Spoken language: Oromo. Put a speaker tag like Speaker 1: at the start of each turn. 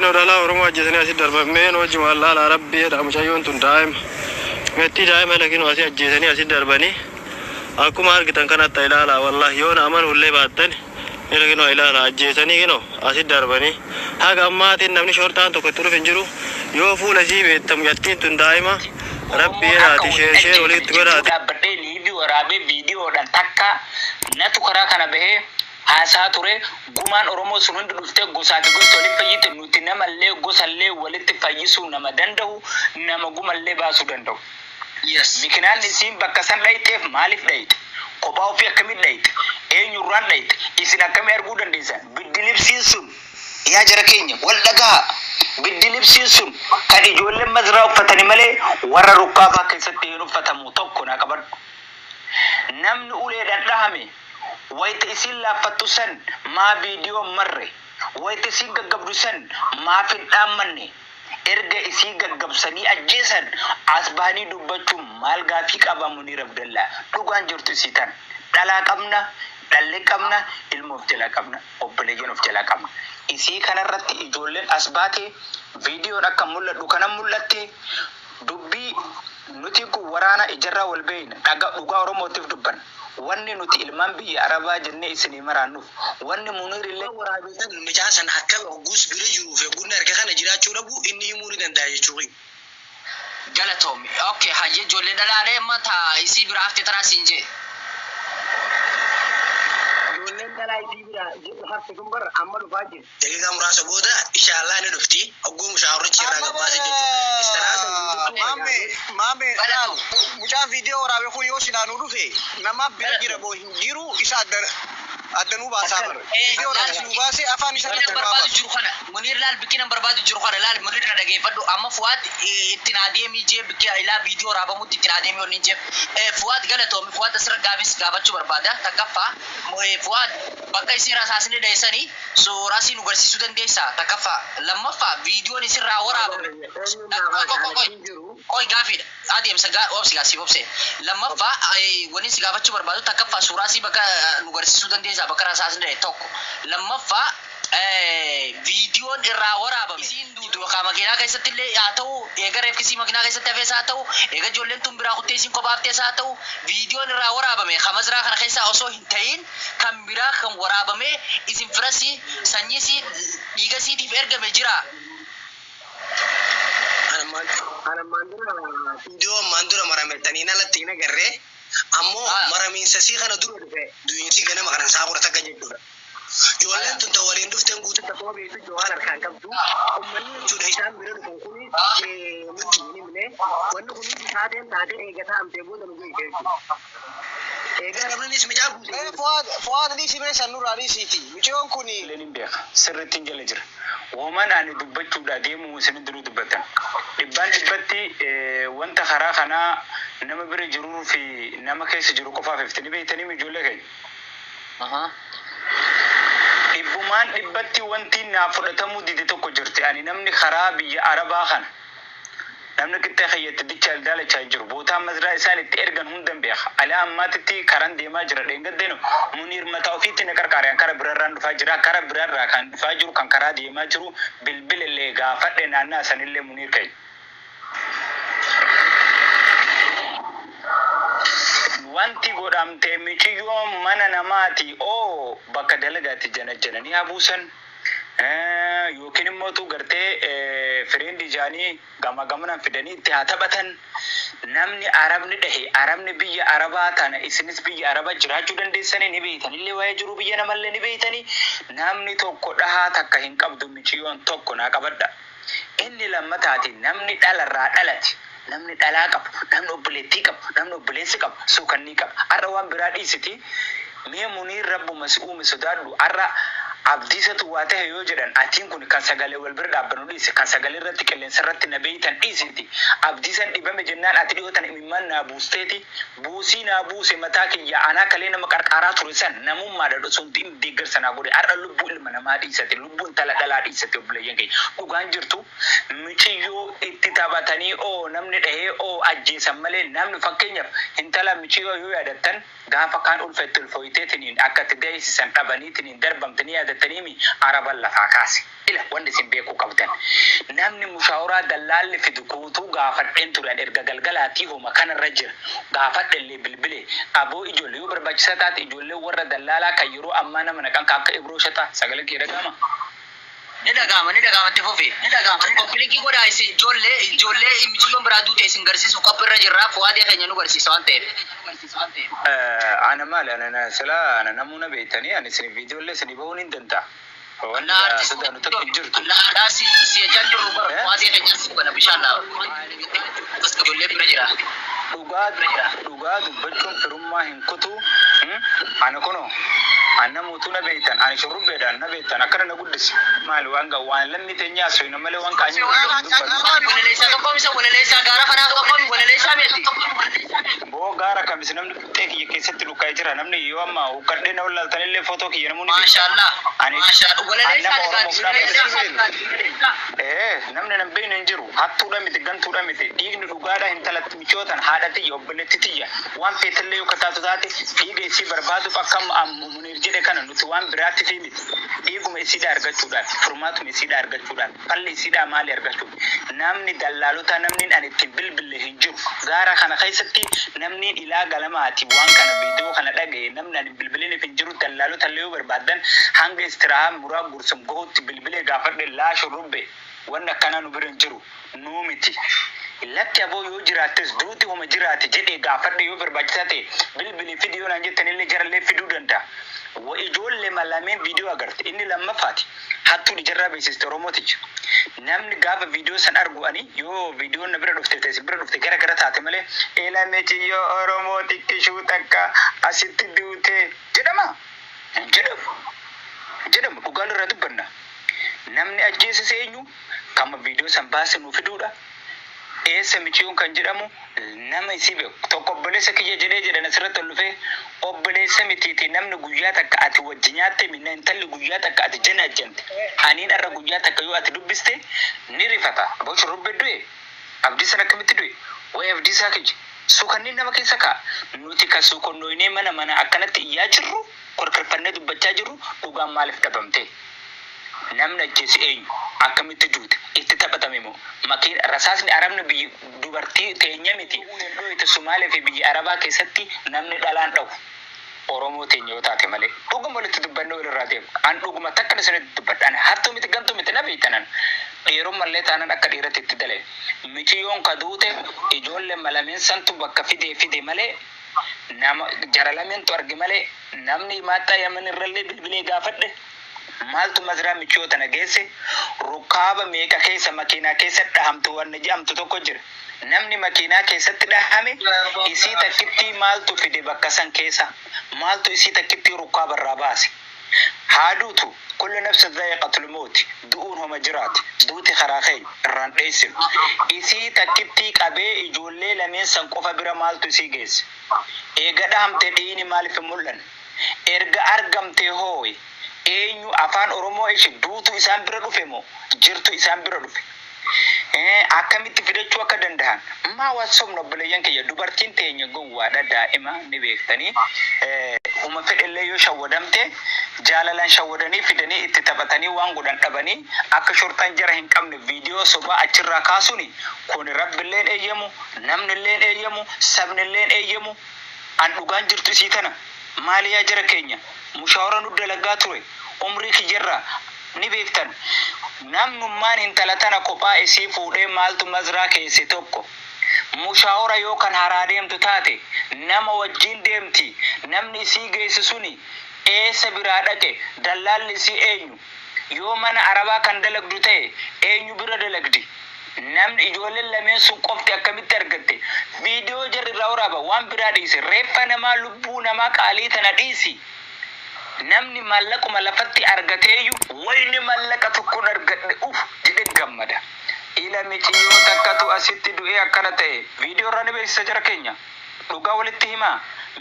Speaker 1: كنا دلا ورما جزنا أسيد درب مين وجه الله لا ربي هذا مشايون تندايم متي دايم لكن واسي جزني أسيد دربني أكو مار كتان كنا تيلا لا والله يون أمر ولا بعدين لكن وإلا لا جزني كنا أسيد دربني هذا أما تين نمني شورتان تكترو فنجرو يوفو لجيب تم يتين تندايما ربي هذا شيء ولي تقول هذا
Speaker 2: بدي ليبي ورابي فيديو dan takka natu kara kana behe asa ture guman oromo sunun dufte gosa go toli fayite nutina malle gosalle walite fayisu nama dandahu nama gumalle basu dandahu yes mikinan nisim bakasan laite malif laite ko bawo fi kamid laite e nyuran laite isina kamer gudan disa bidilip sisun ya jara kenya wal daga bidilip sisun kadi jolle mazra fatani male wara rukaba kaysate yunu fatamu tokko na kabar namni ule dan dahame wayta isilla fatusan ma video marre wayta isin gaggabdusan ma fin damanne erga isi gaggabsani ajjesan asbani dubbatu mal gafi qaba munir abdullah dugan jortu sitan dala qabna dalle qabna ilmu ftila qabna oblejen ftila qabna isi kanarratti ijollen asbate video akka mul'atu kana mul'atte dubbi nuti ku warana ijarra wal bayn daga duga oromotif dubban wanni nuti ilman bi araba jenne isini maranu wanni munirille warabitan mijasan hakka gus biriju fe gunnar ka kana jira churabu inni muri dan daye churi galatom okay haje jolle dalale mata isi birafte tarasinje jolle dalai dibira jibu hatta gumbar amal faji tege gamra saboda inshallah ne dufti agum shawru chira ga bazi mame mucha video rabe ko yoshina no dufe nama bira bo hingiru isa adanu ba sabar video rabe ba se afani shakata barbadu juru khana munir lal bikina barbadu juru khana lal munir na dage faddo amma fuad itinade mi je bikya ila video rabe mutti itinade mi onin je fuad galato mi fuad asra gavis gabachu barbada takaffa fuad bakka isira sasini daisani so rasi nu garsi sudan desa takaffa lamma fa video ni sirra warabe koy gafi adem saga obsi gasi obse lamma fa woni siga bachu barbadu takaffa surasi baka nu garsi sudan desa bakara sasini tokko lamma fa video irra waraba isindu do kama kina kaysatti le atau ega ref kisi magina kaysatti afesa atau ega jollen tumbira kutte isin ko bafte sa atau video irra waraba me khamazra kana kaysa oso hintain kambira kan waraba me isin frasi sanyisi digasi ti erga me jira ana mandura video mandura marametani na latina garre ammo maramin sasi kana duro de duyin gana makaran sabura tagajju jolen tun tawalin duften gutu ta tobe su johalar kan kabdu umman tu da isam biro da kuni mutu ni mne wannan kuni ta da ga ta amte bo da mu je ke ga rabni ismi jabu fuad ni sibe sanu rari siti michon kuni lenin be sirrin jalajir woman ani dubbatu da demu sin duru dubbatan dibbati wanta khara khana nama bire jurur fi nama kaysa juru ko fa 50 be tani mi jolle kay ibbuman dibbatti wanti na fudatamu dide tokko jirti ani namni kharabi araba khan namni kitte khayyat dichal dala chajur bota mazra isali tergan hundan be ala ammati karan de ma jira de gaddeno munir matawfiti ne karkare kara birran fajira kara birra kan fajur kan kara de ma jiru bilbil le ga fadde na na sanille munir kai wanti godam temichi yo mana namati o baka dalagati jana ni abusan yokin motu garte friend jani gama gamana fidani ta tabatan namni arabni biya araba tana isinis biya araba jiraju dan de sane ni be tan le waye juru biya na malle ni be tani namni tokko daha takka hin qabdu michi yon tokko na qabadda inni lammatati namni dalarra dalati namni dalaqab namni obuleti qab namni obulesi qab sukanni qab arwan biradi siti me munir rabbu mas'um sudadu arra abdisatu wata yo jiran atin kun kan sagale wal birda banu disi kan sagale ratti kellen sarratti nabeitan isiti abdisan dibame jennan atidi hotan imman na busteti busi na buse mataki ya ana kalena makarkara turisan namun ma da sun din digar sana gode arda lubbu ilma na ma disati lubbun tala dala disati obule yenge ugan jirtu mici yo ittitabatani o namni dahe o ajje sammale namni fakkenya intala mici yo ya dattan gafa kan ulfatul foitetin akati dai san tabani tin darbam taniya yaadataniimi araban lafaa kaase ila wanda sin beeku qabdan namni mushawara dallaalli fidu kuutuu gaafadheen turan erga galgalaatii homa kanarra jira gaafadhellee bilbile aboo ijoollee yoo barbaachisaa taate ijoollee warra dallaalaa kan yeroo ammaa nama naqan akka Ibroo Shataa sagalee kee dhagama
Speaker 3: ni dhagama tifufi ni dhagama kompliki godha isi ijoollee imichiyoon biraa duute isin garsiisu qophirra jirraa fuwaadee keenya nu garsiisa waan ta'eef
Speaker 2: ana maal ana sila ana namuna beeytanii ani isin viidiyoolee isin bahuun hin danda'a
Speaker 3: wala artistoota nu tokko jirtu la si jandu rubar fuwaadee keenya su kana bishallah bas ijoollee bira jira
Speaker 2: dhugaa dubbachuun firummaa hin kutu ana kuno anna mutuna beeytan ani shurubbeedhaan na beeytan akkana na guddisi maal waan lammi teenyaa soyna malee waan kaanyi
Speaker 3: walaleessaa gaara kanaa tokkoon walaleessaa meeti
Speaker 2: boo gaara kamis namni qixxee kiyya keessatti dhukka'ee jira namni yoo amma ukkadhee na wallaaltanillee footoo kiyya namuuni namni nan beeynu hin jiru hattuudha miti gantuudha miti dhiigni dhugaadha hintalatti michootan haadhatiyya obboleettitiyya waan feetallee yoo kataatu taate dhiiga isii barbaaduuf akkam munir jedhe kana nuti waan biraatti fi miti dhiiguma isiidha argachuudhaan furmaatuma isiidha argachuudhaan falli isiidha maali argachuudhaan namni dallaalota namni an ittiin bilbille hin jiru gaara kana keessatti namni ilaa galamaati waan kana viidiyoo kana dhagaye namni an bilbileen hin jiru dallaalota illee yoo barbaadan hanga istirahaa muraa gursum gohutti bilbilee gaafadhe laa shurrubbe wanna kana nu biran jiru nu miti latti aboo yoo jiraates duuti homa jiraate jedhee gaafadhe yoo barbaachisaa ta'e bilbilii fidiyoo naan jettanillee jarallee fiduu danda'a wa ijoollee malameen viidiyoo agarte inni lammaffaati hattuu ijarraa beeksiste oromooticha namni gaafa viidiyoo san argu ani yoo viidiyoo na bira dhufte ta'e bira dhufte gara taate malee eelameci yoo oromoo xiqqishuu takka asitti duute jedhama dhugaan irraa dubbanna namni ajjeesise eenyu kama viidiyoo san baase nu fiduudha eessa michiyoon kan jedhamu nama isii beeku tokko obboleessa kiyya jedhan asirratti ol dhufee obboleessa mitiiti namni guyyaa takka ati wajji nyaatte minna intalli guyyaa takka ati jana ajjante aniin arra guyyaa takka yoo ati dubbiste ni rifata aboo shurrubbee du'e abdii sana akkamitti du'e way abdii isaa kiyya suukanni nama keessa kaa nuti kan suukonnoynee mana akkanatti iyyaa jirru korkorfannee dubbachaa jirru dhugaan maaliif dhabamte namni ajjeesi eenyu akkamitti duute itti taphatame moo makiin rasaasni arabni biyyi dubartii teenya miti itti Sumaalee fi biyyi Arabaa keessatti namni dhalaan dhawu Oromoo teenya yoo taate malee dhuguma walitti dubbanne walirraa deemu an dhuguma takka isinitti dubbadhaan hattuu miti gantuu miti na beektanan dhiiroo mallee taanan akka dhiiratti itti dalee michiyoon ka duute ijoollee malameen santu bakka fide malee nama jara lameentu arge malee namni maataa yaman irrallee bilbilee gaafadhe maaltu mazraa michoota nageesse rukaaba meeqa keessa makiinaa keessa dhahamtu wanna jedhamtu tokko jira namni makiinaa keessatti dhahame isii takkitti maaltu fide bakka san keessa maaltu isii takkitti rukaaba irraa baase haaduutu kullu nafsi dha'iqatul maut du'uun homa jiraati duuti karaa kee irraan dheessin isii takkitti qabee ijoollee lameen san qofa bira maaltu isii geesse eega dhahamte dhiini maaliif mul'an erga argamte hooyi eenyu afaan Oromoo ishi duutu isaan bira dhufe moo jirtu isaan bira dhufe akkamitti fidachuu akka danda'an maa wasobno obboleeyyan kiyya dubartiin teenya gowwaadha daa'ima ni beektanii uma fedhellee yoo shawwadamte jaalalaan shawwadanii fidanii itti taphatanii waan godhan dhabanii akka shortaan jara hin qabne viidiyoo sobaa achirraa kaasuni kun rabbilleen eeyyamu namnilleen eeyyamu sabnilleen eeyyamu an dhugaan jirtu isii tana maaliyaa jara keenya mushawara nu dalagaa ture umrii kiyyarraa ni beektan namnummaan intala tana kophaa isii fuudhee maaltu mazraa keesse tokko mushawara yoo kan haraa deemtu taate nama wajjin deemti namni isii geessu suni eessa biraa dhaqe dallaalli isii eenyu yoo mana arabaa kan dalagdu ta'e eenyu bira dalagdi namni ijoolleen lameen sun qofti akkamitti argatte viidiyoo jarri irraa waraaba waan biraa dhiise reeffa namaa lubbuu namaa qaalii tana dhiisi namni mallaquma lafatti argateeyyu wayni mallaqa tokkoon argadhe jedhe gammada ila michiyyoo takkatu asitti du'ee akkana ta'e viidiyoo irraa ni beeksisa jara keenya dhugaa walitti himaa